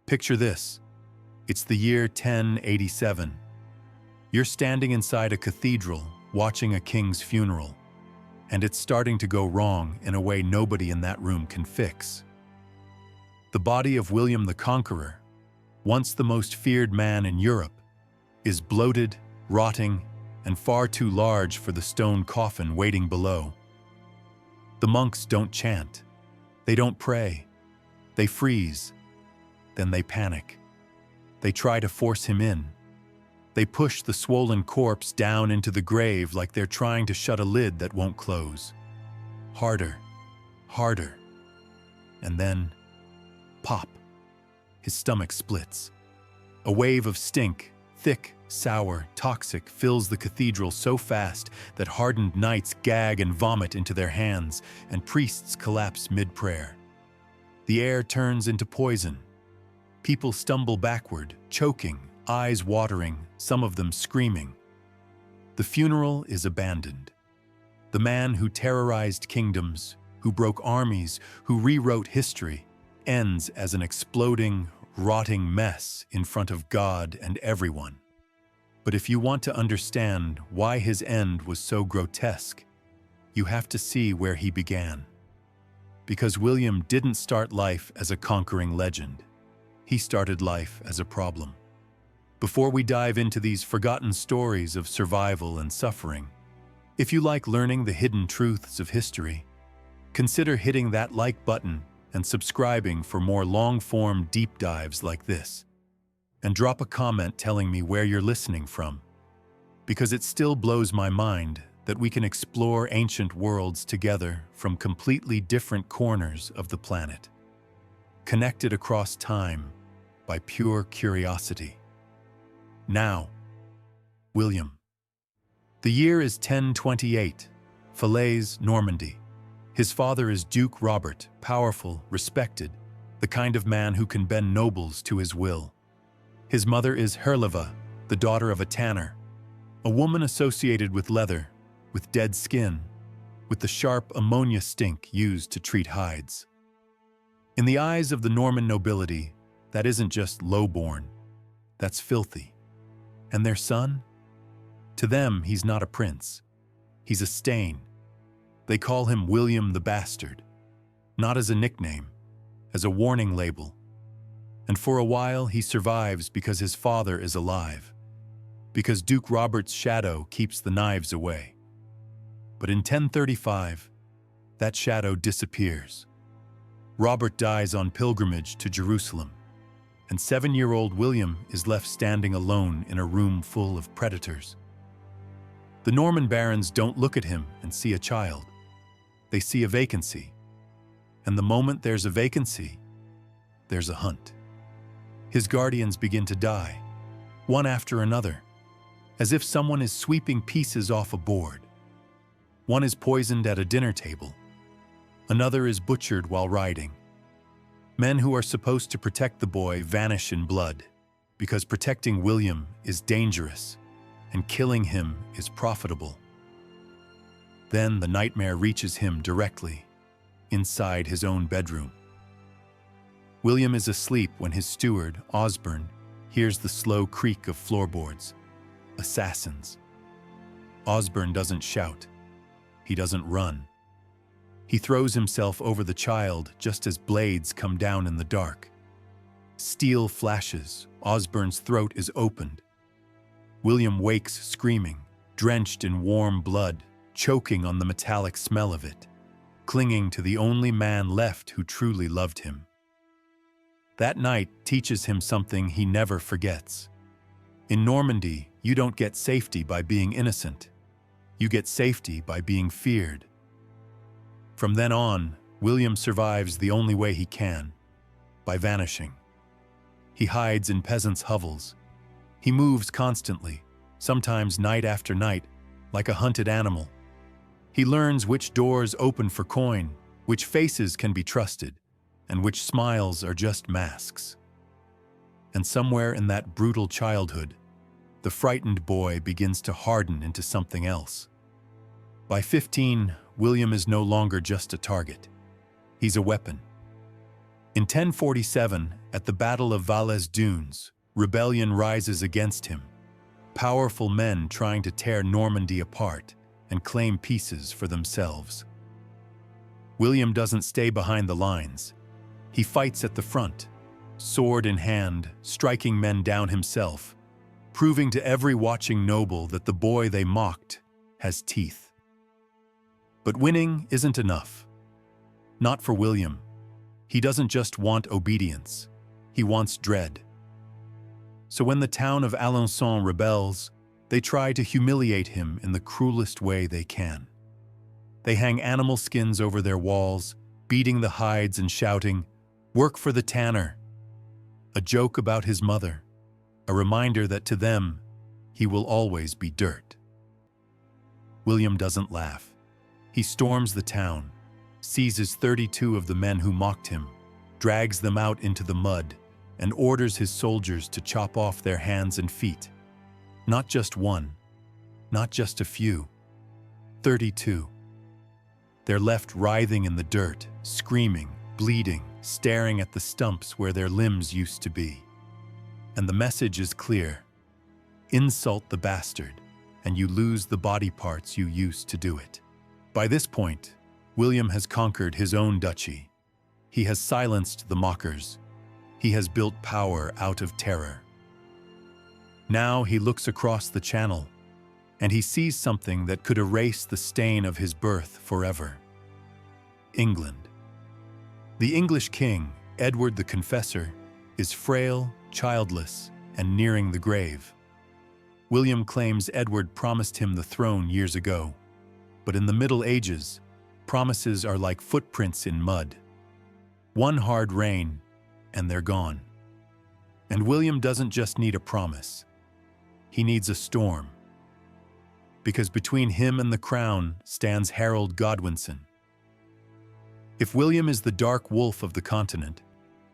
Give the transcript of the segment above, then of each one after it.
Picture this. It's the year 1087. You're standing inside a cathedral, watching a king's funeral, and it's starting to go wrong in a way nobody in that room can fix. The body of William the Conqueror, once the most feared man in Europe, is bloated, rotting, and far too large for the stone coffin waiting below. The monks don't chant. They don't pray. They freeze. Then they panic. They try to force him in. They push the swollen corpse down into the grave like they're trying to shut a lid that won't close. Harder, harder. And then, pop. His stomach splits. A wave of stink, thick, sour, toxic, fills the cathedral so fast that hardened knights gag and vomit into their hands, and priests collapse mid-prayer. The air turns into poison. People stumble backward, choking, eyes watering, some of them screaming. The funeral is abandoned. The man who terrorized kingdoms, who broke armies, who rewrote history, ends as an exploding, rotting mess in front of God and everyone. But if you want to understand why his end was so grotesque, you have to see where he began. Because William didn't start life as a conquering legend. He started life as a problem. Before we dive into these forgotten stories of survival and suffering, if you like learning the hidden truths of history, consider hitting that like button and subscribing for more long-form deep dives like this. And drop a comment telling me where you're listening from, because it still blows my mind that we can explore ancient worlds together from completely different corners of the planet, connected across time by pure curiosity. Now, William. The year is 1028, Falaise, Normandy. His father is Duke Robert, powerful, respected, the kind of man who can bend nobles to his will. His mother is Herleva, the daughter of a tanner, a woman associated with leather, with dead skin, with the sharp ammonia stink used to treat hides. In the eyes of the Norman nobility, that isn't just low-born, that's filthy. And their son? To them, he's not a prince. He's a stain. They call him William the Bastard, not as a nickname, as a warning label. And for a while, he survives because his father is alive, because Duke Robert's shadow keeps the knives away. But in 1035, that shadow disappears. Robert dies on pilgrimage to Jerusalem, and 7-year-old William is left standing alone in a room full of predators. The Norman barons don't look at him and see a child. They see a vacancy. And the moment there's a vacancy, there's a hunt. His guardians begin to die, one after another, as if someone is sweeping pieces off a board. One is poisoned at a dinner table. Another is butchered while riding. Men who are supposed to protect the boy vanish in blood, because protecting William is dangerous and killing him is profitable. Then the nightmare reaches him directly, inside his own bedroom. William is asleep when his steward, Osborne, hears the slow creak of floorboards. Assassins. Osborne doesn't shout. He doesn't run. He throws himself over the child just as blades come down in the dark. Steel flashes. Osborne's throat is opened. William wakes screaming, drenched in warm blood, choking on the metallic smell of it, clinging to the only man left who truly loved him. That night teaches him something he never forgets. In Normandy, you don't get safety by being innocent. You get safety by being feared. From then on, William survives the only way he can, by vanishing. He hides in peasants' hovels. He moves constantly, sometimes night after night, like a hunted animal. He learns which doors open for coin, which faces can be trusted, and which smiles are just masks. And somewhere in that brutal childhood, the frightened boy begins to harden into something else. By 15, William is no longer just a target. He's a weapon. In 1047, at the Battle of Valles Dunes, rebellion rises against him. Powerful men trying to tear Normandy apart and claim pieces for themselves. William doesn't stay behind the lines. He fights at the front, sword in hand, striking men down himself, proving to every watching noble that the boy they mocked has teeth. But winning isn't enough. Not for William. He doesn't just want obedience. He wants dread. So when the town of Alençon rebels, they try to humiliate him in the cruelest way they can. They hang animal skins over their walls, beating the hides and shouting, "Work for the tanner!" A joke about his mother, a reminder that to them, he will always be dirt. William doesn't laugh. He storms the town, seizes 32 of the men who mocked him, drags them out into the mud, and orders his soldiers to chop off their hands and feet. Not just one, not just a few, 32. They're left writhing in the dirt, screaming, bleeding, staring at the stumps where their limbs used to be. And the message is clear. Insult the bastard, and you lose the body parts you used to do it. By this point, William has conquered his own duchy. He has silenced the mockers. He has built power out of terror. Now he looks across the channel, and he sees something that could erase the stain of his birth forever. England. The English king, Edward the Confessor, is frail, childless, and nearing the grave. William claims Edward promised him the throne years ago, but in the Middle Ages, promises are like footprints in mud. One hard rain, and they're gone. And William doesn't just need a promise. He needs a storm. Because between him and the crown stands Harold Godwinson. If William is the dark wolf of the continent,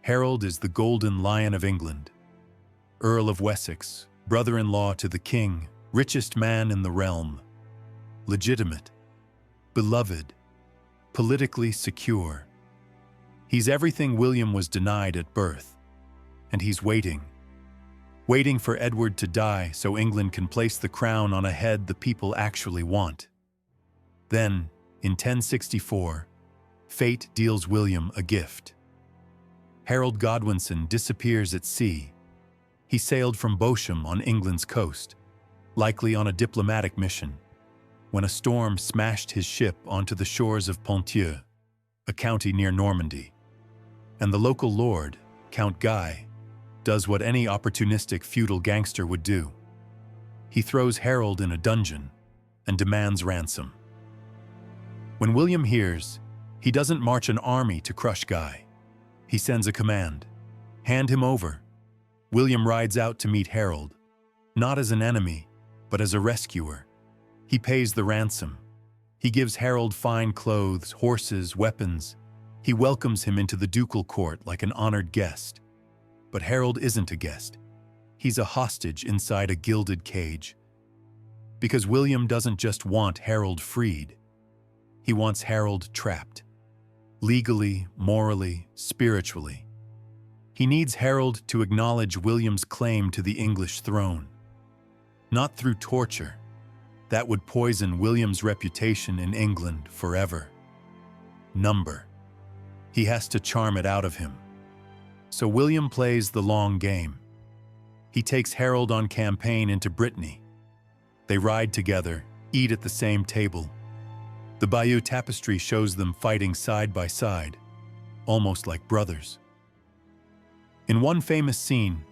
Harold is the golden lion of England. Earl of Wessex, brother-in-law to the king, richest man in the realm. Legitimate, beloved, politically secure. He's everything William was denied at birth, and he's waiting for Edward to die so England can place the crown on a head the people actually want. Then, in 1064, fate deals William a gift. Harold Godwinson disappears at sea. He sailed from Bochum on England's coast, likely on a diplomatic mission, when a storm smashed his ship onto the shores of Ponthieu, a county near Normandy. And the local lord, Count Guy, does what any opportunistic feudal gangster would do. He throws Harold in a dungeon and demands ransom. When William hears, he doesn't march an army to crush Guy. He sends a command. Hand him over. William rides out to meet Harold, not as an enemy, but as a rescuer. He pays the ransom. He gives Harold fine clothes, horses, weapons. He welcomes him into the ducal court like an honored guest. But Harold isn't a guest. He's a hostage inside a gilded cage. Because William doesn't just want Harold freed. He wants Harold trapped. Legally, morally, spiritually. He needs Harold to acknowledge William's claim to the English throne. Not through torture. That would poison William's reputation in England forever. Number. He has to charm it out of him. So William plays the long game. He takes Harold on campaign into Brittany. They ride together, eat at the same table. The Bayeux tapestry shows them fighting side by side, almost like brothers. In one famous scene,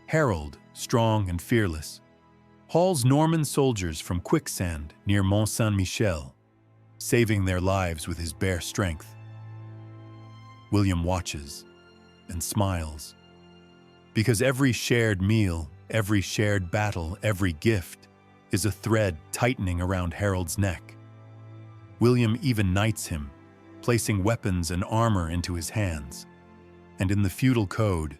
Harold, strong and fearless, hauls Norman soldiers from quicksand near Mont Saint-Michel, saving their lives with his bare strength. William watches and smiles. Because every shared meal, every shared battle, every gift is a thread tightening around Harold's neck. William even knights him, placing weapons and armor into his hands. And in the feudal code,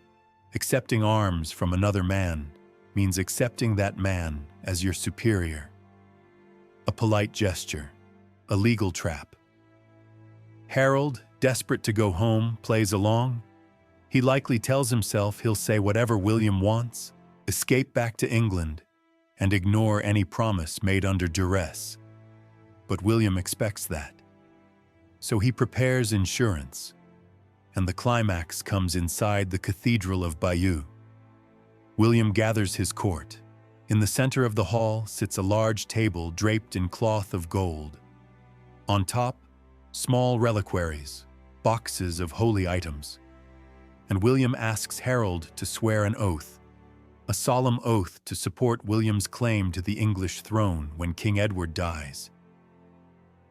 accepting arms from another man means accepting that man as your superior. A polite gesture, a legal trap. Harold, desperate to go home, plays along, He likely tells himself he'll say whatever William wants, escape back to England, and ignore any promise made under duress. But William expects that. So he prepares insurance, and the climax comes inside the Cathedral of Bayeux. William gathers his court. In the center of the hall sits a large table draped in cloth of gold. On top, small reliquaries, boxes of holy items. And William asks Harold to swear an oath, a solemn oath to support William's claim to the English throne when King Edward dies.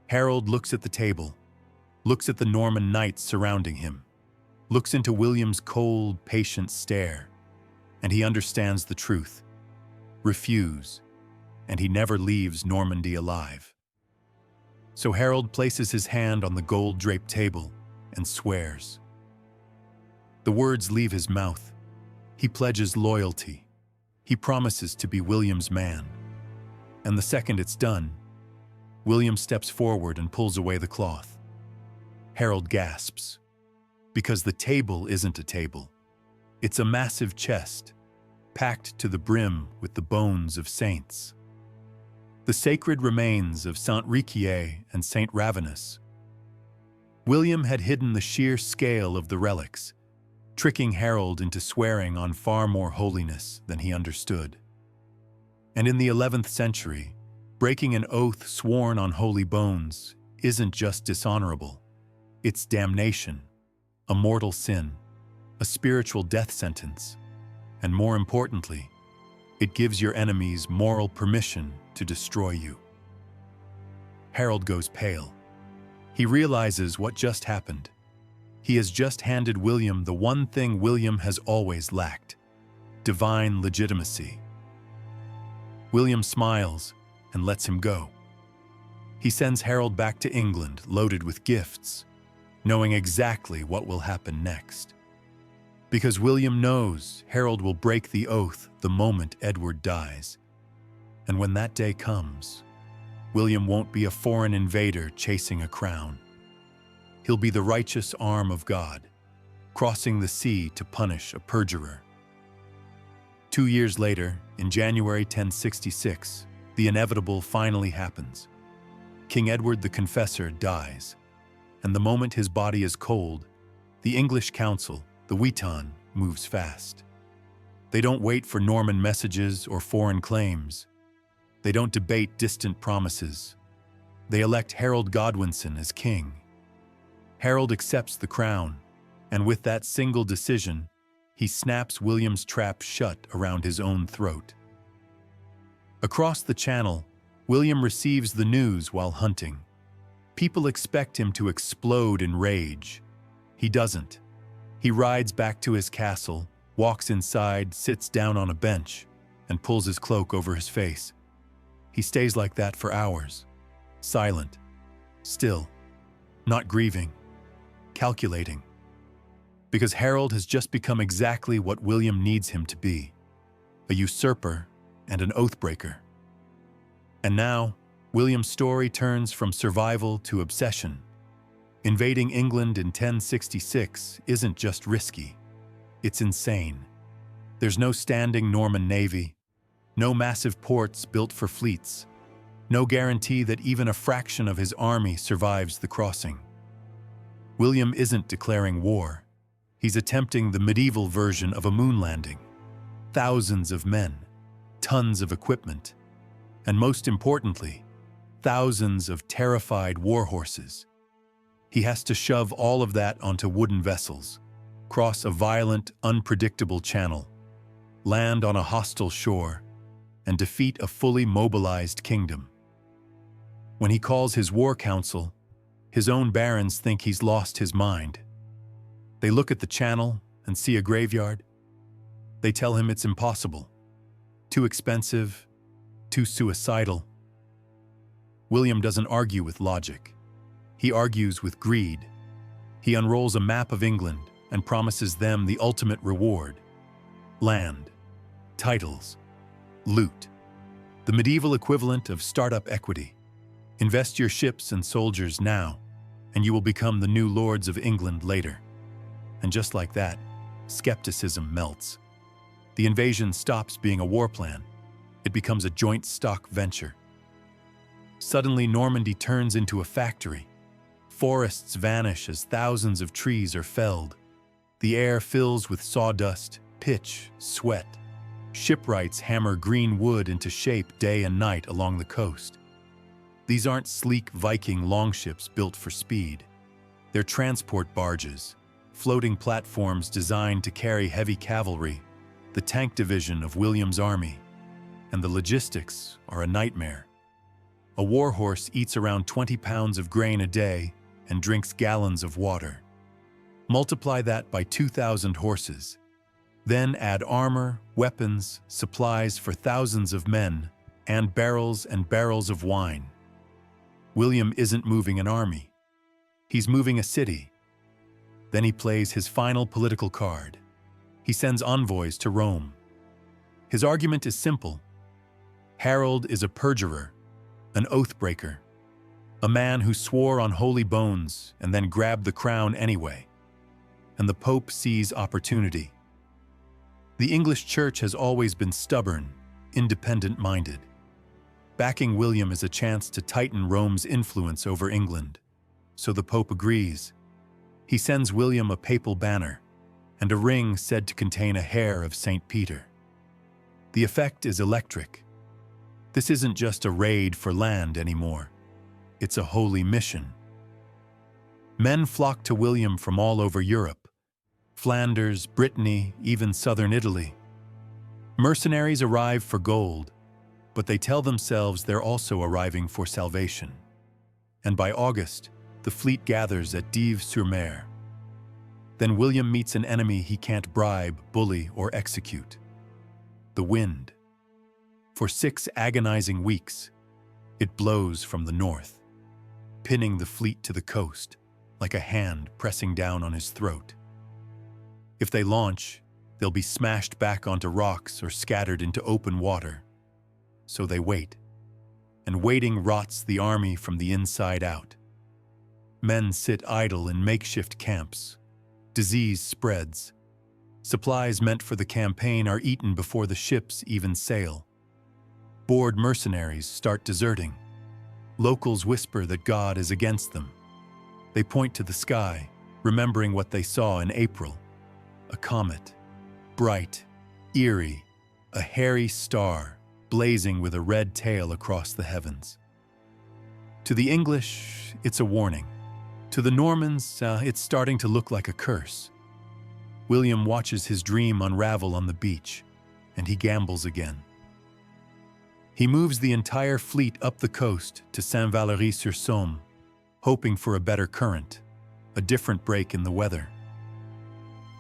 Harold looks at the table, looks at the Norman knights surrounding him, looks into William's cold, patient stare, and he understands the truth. Refuse, and he never leaves Normandy alive. So Harold places his hand on the gold-draped table and swears. The words leave his mouth. He pledges loyalty. He promises to be William's man. And the second it's done, William steps forward and pulls away the cloth. Harold gasps, because the table isn't a table. It's a massive chest, packed to the brim with the bones of saints. The sacred remains of Saint Riquier and Saint Ravenous. William had hidden the sheer scale of the relics, tricking Harold into swearing on far more holiness than he understood. And in the 11th century, breaking an oath sworn on holy bones isn't just dishonorable, it's damnation, a mortal sin, a spiritual death sentence, and more importantly, it gives your enemies moral permission to destroy you. Harold goes pale. He realizes what just happened. He has just handed William the one thing William has always lacked: divine legitimacy. William smiles and lets him go. He sends Harold back to England loaded with gifts, knowing exactly what will happen next. Because William knows Harold will break the oath the moment Edward dies. And when that day comes, William won't be a foreign invader chasing a crown. He'll be the righteous arm of God, crossing the sea to punish a perjurer. 2 years later, in January 1066, the inevitable finally happens. King Edward the Confessor dies, and the moment his body is cold, the English council, the Witan, moves fast. They don't wait for Norman messages or foreign claims. They don't debate distant promises. They elect Harold Godwinson as king. Harold accepts the crown, and with that single decision, he snaps William's trap shut around his own throat. Across the channel, William receives the news while hunting. People expect him to explode in rage. He doesn't. He rides back to his castle, walks inside, sits down on a bench, and pulls his cloak over his face. He stays like that for hours, silent, still, not grieving, calculating. Because Harold has just become exactly what William needs him to be, a usurper and an oathbreaker. And now, William's story turns from survival to obsession. Invading England in 1066 isn't just risky, it's insane. There's no standing Norman navy, no massive ports built for fleets, no guarantee that even a fraction of his army survives the crossing. William isn't declaring war. He's attempting the medieval version of a moon landing. Thousands of men, tons of equipment, and most importantly, thousands of terrified war horses. He has to shove all of that onto wooden vessels, cross a violent, unpredictable channel, land on a hostile shore, and defeat a fully mobilized kingdom. When he calls his war council, his own barons think he's lost his mind. They look at the channel and see a graveyard. They tell him it's impossible, too expensive, too suicidal. William doesn't argue with logic. He argues with greed. He unrolls a map of England and promises them the ultimate reward: land, titles, loot, the medieval equivalent of startup equity. Invest your ships and soldiers now, and you will become the new lords of England later. And just like that, skepticism melts. The invasion stops being a war plan. It becomes a joint stock venture. Suddenly, Normandy turns into a factory. Forests vanish as thousands of trees are felled. The air fills with sawdust, pitch, sweat. Shipwrights hammer green wood into shape day and night along the coast. These aren't sleek Viking longships built for speed. They're transport barges, floating platforms designed to carry heavy cavalry, the tank division of William's army, and the logistics are a nightmare. A warhorse eats around 20 pounds of grain a day and drinks gallons of water. Multiply that by 2,000 horses. Then add armor, weapons, supplies for thousands of men, and barrels of wine. William isn't moving an army. He's moving a city. Then he plays his final political card. He sends envoys to Rome. His argument is simple. Harold is a perjurer, an oath-breaker, a man who swore on holy bones and then grabbed the crown anyway. And the Pope sees opportunity. The English Church has always been stubborn, independent-minded. Backing William is a chance to tighten Rome's influence over England. So the Pope agrees. He sends William a papal banner and a ring said to contain a hair of St. Peter. The effect is electric. This isn't just a raid for land anymore. It's a holy mission. Men flock to William from all over Europe, Flanders, Brittany, even southern Italy. Mercenaries arrive for gold, but they tell themselves they're also arriving for salvation. And by August, the fleet gathers at Dives-sur-Mer. Then William meets an enemy he can't bribe, bully, or execute: the wind. For 6 agonizing weeks, it blows from the north, pinning the fleet to the coast, like a hand pressing down on his throat. If they launch, they'll be smashed back onto rocks or scattered into open water. So they wait, and waiting rots the army from the inside out. Men sit idle in makeshift camps. Disease spreads. Supplies meant for the campaign are eaten before the ships even sail. Bored mercenaries start deserting. Locals whisper that God is against them. They point to the sky, remembering what they saw in April. A comet, bright, eerie, a hairy star, blazing with a red tail across the heavens. To the English, it's a warning. To the Normans, it's starting to look like a curse. William watches his dream unravel on the beach, and he gambles again. He moves the entire fleet up the coast to Saint-Valery-sur-Somme, hoping for a better current, a different break in the weather.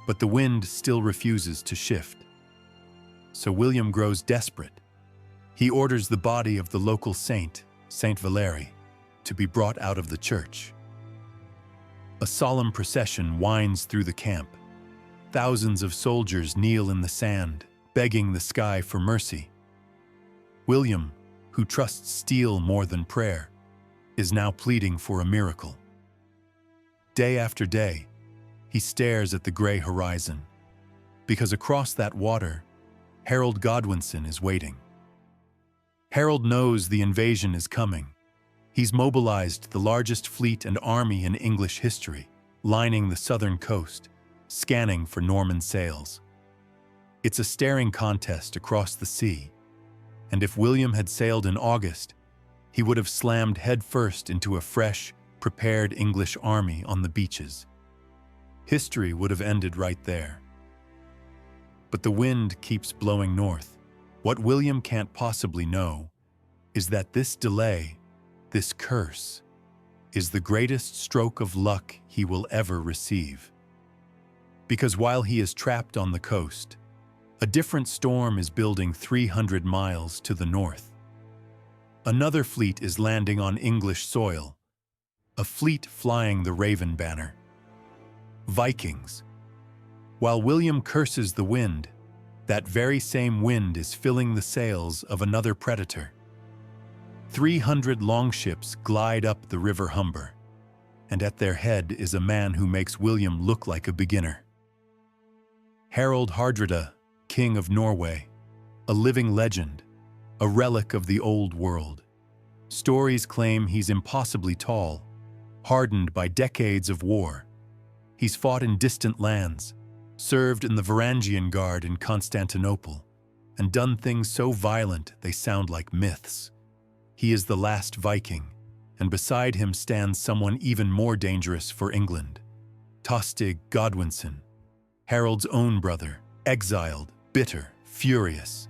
But the wind still refuses to shift. So William grows desperate. He orders the body of the local saint, Saint Valery, to be brought out of the church. A solemn procession winds through the camp. Thousands of soldiers kneel in the sand, begging the sky for mercy. William, who trusts steel more than prayer, is now pleading for a miracle. Day after day, he stares at the gray horizon, because across that water, Harold Godwinson is waiting. Harold knows the invasion is coming. He's mobilized the largest fleet and army in English history, lining the southern coast, scanning for Norman sails. It's a staring contest across the sea, and if William had sailed in August, he would have slammed headfirst into a fresh, prepared English army on the beaches. History would have ended right there. But the wind keeps blowing north. What William can't possibly know is that this delay, this curse, is the greatest stroke of luck he will ever receive. Because while he is trapped on the coast, a different storm is building 300 miles to the north. Another fleet is landing on English soil, a fleet flying the Raven banner. Vikings. While William curses the wind, that very same wind is filling the sails of another predator. 300 longships glide up the River Humber, and at their head is a man who makes William look like a beginner. Harald Hardrada, King of Norway, a living legend, a relic of the old world. Stories claim he's impossibly tall, hardened by decades of war. He's fought in distant lands, served in the Varangian Guard in Constantinople, and done things so violent they sound like myths. He is the last Viking, and beside him stands someone even more dangerous for England, Tostig Godwinson, Harold's own brother, exiled, bitter, furious,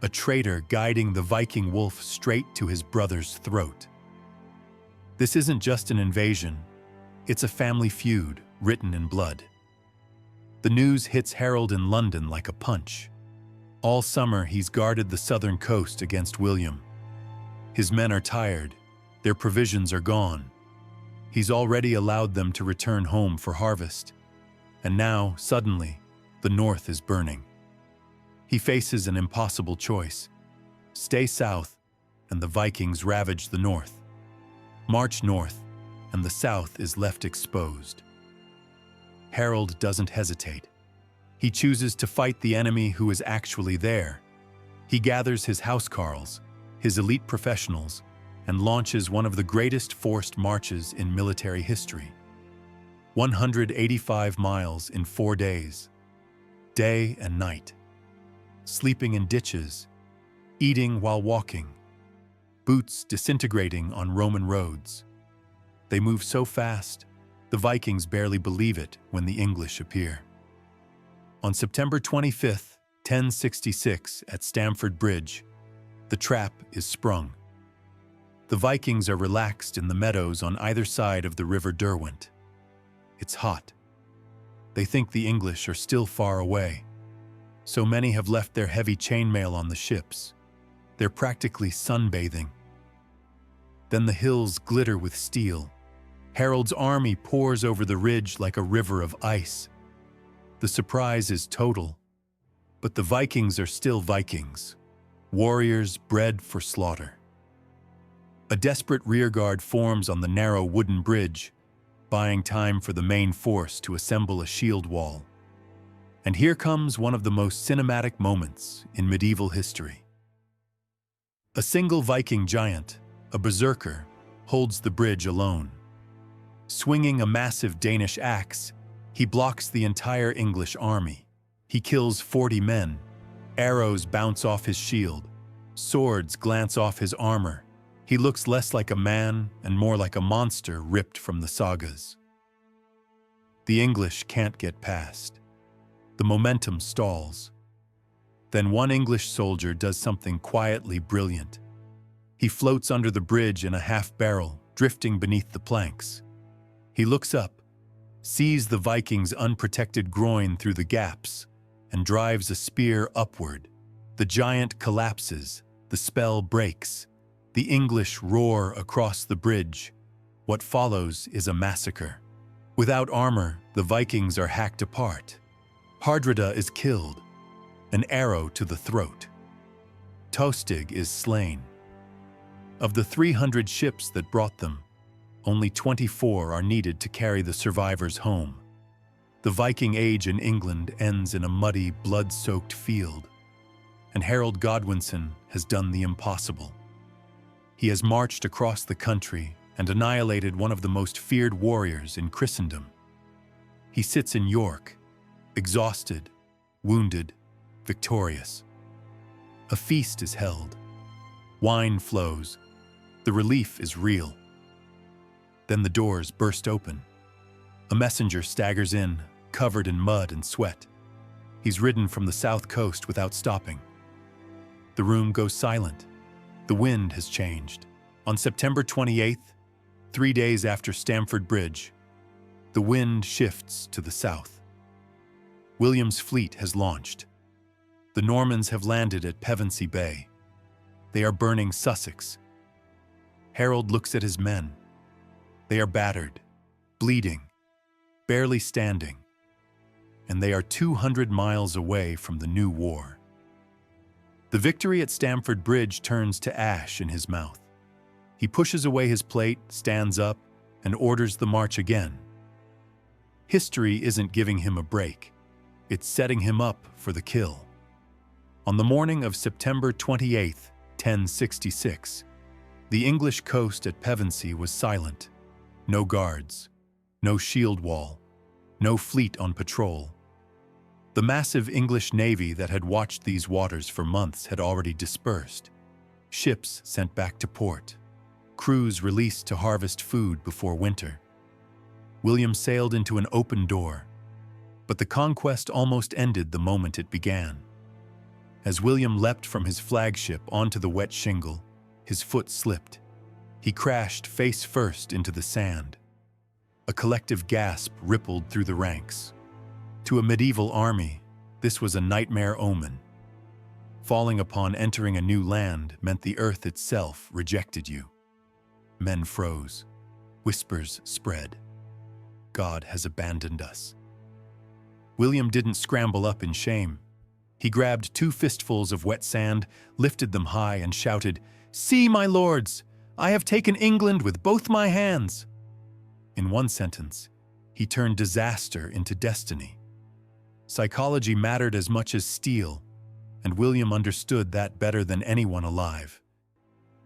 a traitor guiding the Viking wolf straight to his brother's throat. This isn't just an invasion, it's a family feud written in blood. The news hits Harold in London like a punch. All summer he's guarded the southern coast against William. His men are tired, their provisions are gone. He's already allowed them to return home for harvest. And now, suddenly, the north is burning. He faces an impossible choice. Stay south, and the Vikings ravage the north. March north, and the south is left exposed. Harold doesn't hesitate. He chooses to fight the enemy who is actually there. He gathers his housecarls, his elite professionals, and launches one of the greatest forced marches in military history. 185 miles in 4 days, day and night. Sleeping in ditches, eating while walking, boots disintegrating on Roman roads. They move so fast, the Vikings barely believe it when the English appear. On September 25th, 1066, at Stamford Bridge, the trap is sprung. The Vikings are relaxed in the meadows on either side of the River Derwent. It's hot. They think the English are still far away. So many have left their heavy chainmail on the ships. They're practically sunbathing. Then the hills glitter with steel. Harold's army pours over the ridge like a river of ice. The surprise is total. But the Vikings are still Vikings, warriors bred for slaughter. A desperate rearguard forms on the narrow wooden bridge, buying time for the main force to assemble a shield wall. And here comes one of the most cinematic moments in medieval history. A single Viking giant, a berserker, holds the bridge alone. Swinging a massive Danish axe, he blocks the entire English army. He kills 40 men. Arrows bounce off his shield. Swords glance off his armor. He looks less like a man and more like a monster ripped from the sagas. The English can't get past. The momentum stalls. Then one English soldier does something quietly brilliant. He floats under the bridge in a half-barrel, drifting beneath the planks. He looks up, sees the Viking's unprotected groin through the gaps, and drives a spear upward. The giant collapses, the spell breaks. The English roar across the bridge. What follows is a massacre. Without armor, the Vikings are hacked apart. Hardrada is killed, an arrow to the throat. Tostig is slain. Of the 300 ships that brought them, only 24 are needed to carry the survivors home. The Viking age in England ends in a muddy, blood-soaked field, and Harold Godwinson has done the impossible. He has marched across the country and annihilated one of the most feared warriors in Christendom. He sits in York, exhausted, wounded, victorious. A feast is held. Wine flows. The relief is real. Then the doors burst open. A messenger staggers in, covered in mud and sweat. He's ridden from the south coast without stopping. The room goes silent. The wind has changed. On September 28th, 3 days after Stamford Bridge, the wind shifts to the south. William's fleet has launched. The Normans have landed at Pevensey Bay. They are burning Sussex. Harold looks at his men. They are battered, bleeding, barely standing, and they are 200 miles away from the new war. The victory at Stamford Bridge turns to ash in his mouth. He pushes away his plate, stands up, and orders the march again. History isn't giving him a break. it's setting him up for the kill. On the morning of September 28, 1066, the English coast at Pevensey was silent. No guards, no shield wall, no fleet on patrol. The massive English navy that had watched these waters for months had already dispersed. Ships sent back to port. Crews released to harvest food before winter. William sailed into an open door, but the conquest almost ended the moment it began. As William leapt from his flagship onto the wet shingle, his foot slipped. He crashed face first into the sand. A collective gasp rippled through the ranks. To a medieval army, this was a nightmare omen. Falling upon entering a new land meant the earth itself rejected you. Men froze. Whispers spread. God has abandoned us. William didn't scramble up in shame. He grabbed 2 fistfuls of wet sand, lifted them high, and shouted, "See, my lords! I have taken England with both my hands!" In one sentence, he turned disaster into destiny. Psychology mattered as much as steel, and William understood that better than anyone alive.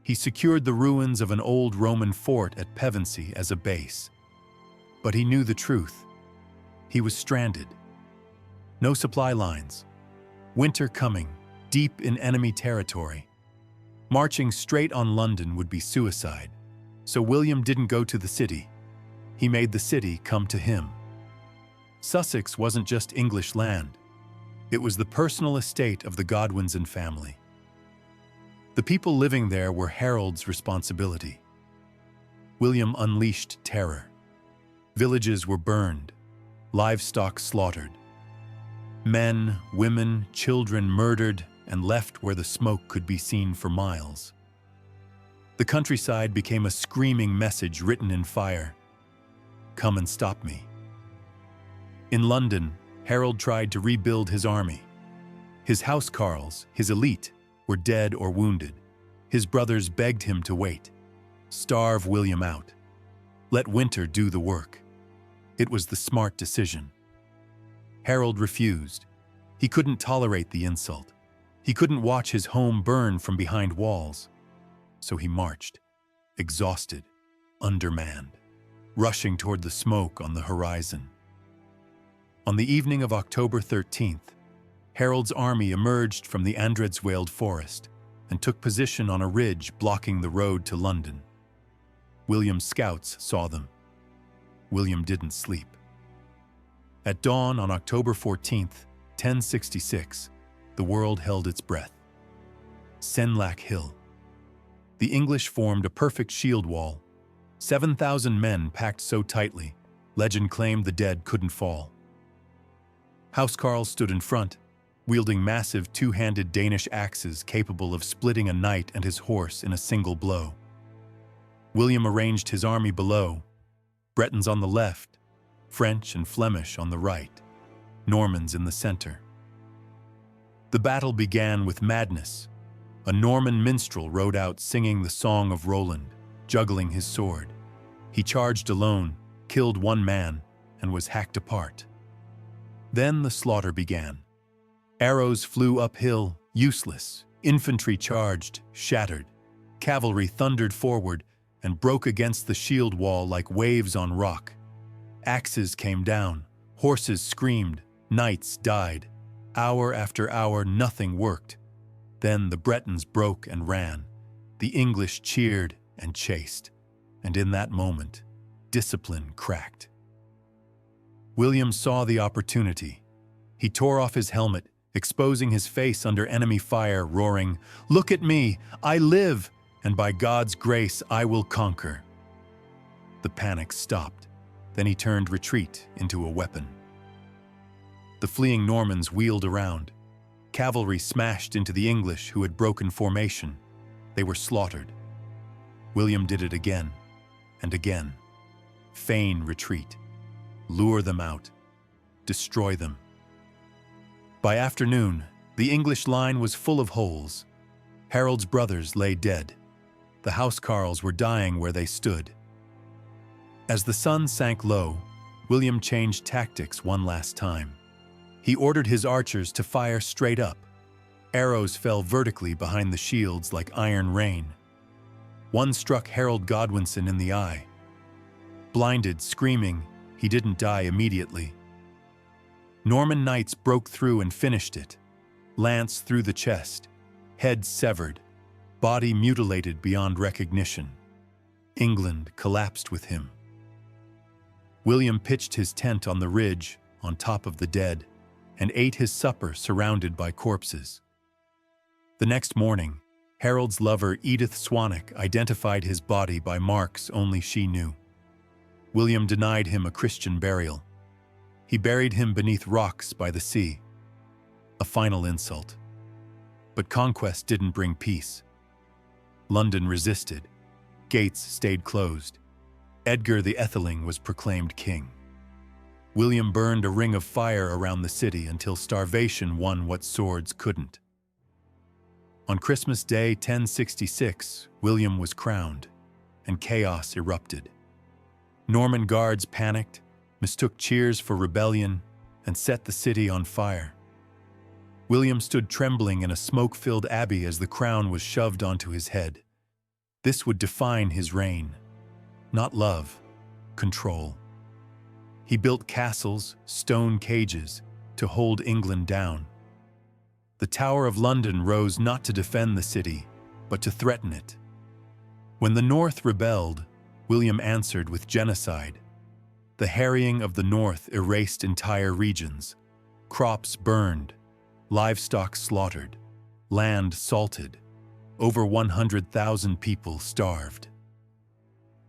He secured the ruins of an old Roman fort at Pevensey as a base. But he knew the truth. He was stranded. No supply lines. Winter coming, deep in enemy territory. Marching straight on London would be suicide, so William didn't go to the city. He made the city come to him. Sussex wasn't just English land. It was the personal estate of the Godwinson family. The people living there were Harold's responsibility. William unleashed terror. Villages were burned, livestock slaughtered. Men, women, children murdered and left where the smoke could be seen for miles. The countryside became a screaming message written in fire. Come and stop me. In London, Harold tried to rebuild his army. His housecarls, his elite, were dead or wounded. His brothers begged him to wait. Starve William out. Let winter do the work. It was the smart decision. Harold refused. He couldn't tolerate the insult. He couldn't watch his home burn from behind walls. So he marched, exhausted, undermanned, rushing toward the smoke on the horizon. On the evening of October 13th, Harold's army emerged from the Andredswald forest and took position on a ridge blocking the road to London. William's scouts saw them. William didn't sleep. At dawn on October 14th, 1066, the world held its breath. Senlac Hill. The English formed a perfect shield wall. 7,000 men packed so tightly, legend claimed the dead couldn't fall. Housecarls stood in front, wielding massive 2-handed Danish axes capable of splitting a knight and his horse in a single blow. William arranged his army below, Bretons on the left, French and Flemish on the right, Normans in the center. The battle began with madness. A Norman minstrel rode out singing the Song of Roland, juggling his sword. He charged alone, killed 1 man, and was hacked apart. Then the slaughter began. Arrows flew uphill, useless. Infantry charged, shattered. Cavalry thundered forward and broke against the shield wall like waves on rock. Axes came down, horses screamed, knights died. Hour after hour, nothing worked. Then the Bretons broke and ran. The English cheered and chased. And in that moment, discipline cracked. William saw the opportunity. He tore off his helmet, exposing his face under enemy fire, roaring, "Look at me! I live! And by God's grace, I will conquer." The panic stopped. Then he turned retreat into a weapon. The fleeing Normans wheeled around. Cavalry smashed into the English who had broken formation. They were slaughtered. William did it again and again. Feign retreat. Lure them out. Destroy them. By afternoon, the English line was full of holes. Harold's brothers lay dead. The housecarls were dying where they stood. As the sun sank low, William changed tactics one last time. He ordered his archers to fire straight up. Arrows fell vertically behind the shields like iron rain. One struck Harold Godwinson in the eye. Blinded, screaming, he didn't die immediately. Norman knights broke through and finished it. Lance through the chest, head severed, body mutilated beyond recognition. England collapsed with him. William pitched his tent on the ridge, on top of the dead, and ate his supper surrounded by corpses. The next morning, Harold's lover Edith Swanwick identified his body by marks only she knew. William denied him a Christian burial. He buried him beneath rocks by the sea. A final insult. But conquest didn't bring peace. London resisted. Gates stayed closed. Edgar the Atheling was proclaimed king. William burned a ring of fire around the city until starvation won what swords couldn't. On Christmas Day 1066, William was crowned, and chaos erupted. Norman guards panicked, mistook cheers for rebellion, and set the city on fire. William stood trembling in a smoke-filled abbey as the crown was shoved onto his head. This would define his reign. Not love, control. He built castles, stone cages, to hold England down. The Tower of London rose not to defend the city, but to threaten it. When the North rebelled, William answered with genocide. The harrying of the North erased entire regions. Crops burned, livestock slaughtered, land salted. Over 100,000 people starved.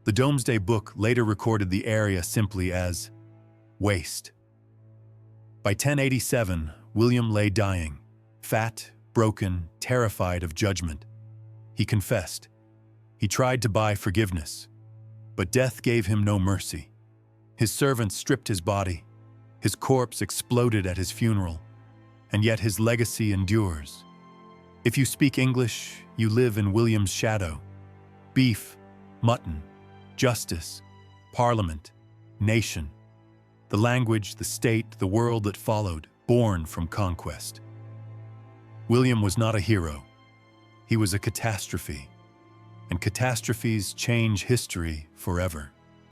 The Domesday Book later recorded the area simply as waste. By 1087, William lay dying, fat, broken, terrified of judgment. He confessed. He tried to buy forgiveness, but death gave him no mercy. His servants stripped his body. His corpse exploded at his funeral, and yet his legacy endures. If you speak English, you live in William's shadow. Beef, mutton, justice, parliament, nation. The language, the state, the world that followed, born from conquest. William was not a hero. He was a catastrophe, and catastrophes change history forever.